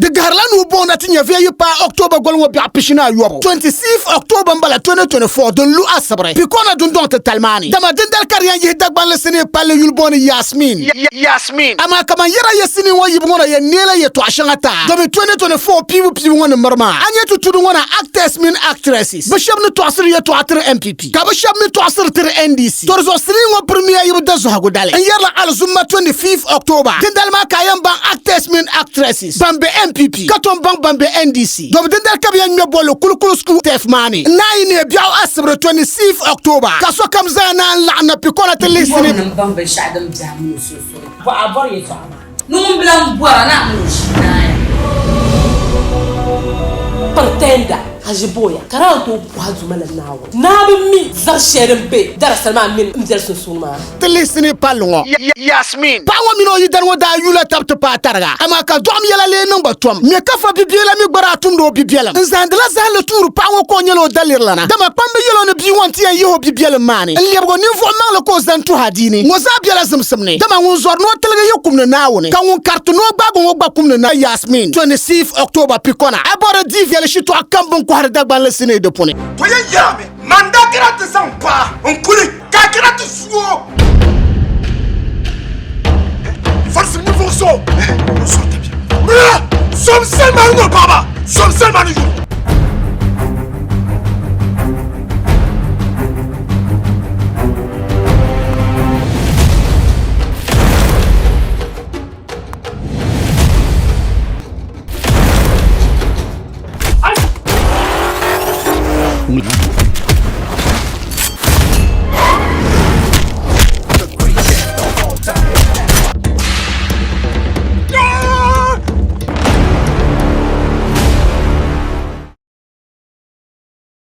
de garlan ou bon atinya vieille pas octobre golwa bi apishina yobo 26 october mbala 2024 de lu asabre pikona dundon talmani dama dindal karyan yi dagban le sene palle yulbon Yasmin Yasmin ama kama yera yesini wo yibngona ye nela ye to ashangata dama 2024 pibu ngona marma anya tutudu ngona actors min actresses bashab ne to asir ye to atre MPP ka bashab ne to asir tere NDC torzo sri ngo premier yibu dazo hagudale en yalla al zumma 25 october dindal ma kayam ban actors min actresses bambe MPP katon bambe NDC dom dindal kabyan me bolo kulkulsku tefmani nayine biaw asbre 26 october kaso kamzana la'na pikona telisini bambe shadam jamu susu ba abor ye fama num blam bora na mushina pretenda hajiboya karanto bwazumala nawo nabi mi za sherembe darasalma min mjelsun sunma telisini palongo Yasmin pawo mino yidan wo da yula tabta patarga ama ka dom yela le number tom me kafa bibiela mi gbara tumdo bibiela nzandla zale tour pawo ko nyelo dalirlana dama pambe yelo ne bi wanti en yeho bibiela mani lebo ni vo mang le ko zantu hadini ngoza biela zumsumne dama ngun zorno telga yokum na nawone kan won carte no gbago wo gbakum na Yasmin 26 october pikona abore diviel shito akambon ko har dagban le sine de pone to yame mandakira te sampa on kuli kakira te suo force nouveau so on sort bien sommes seulement nous baba sommes seulement nous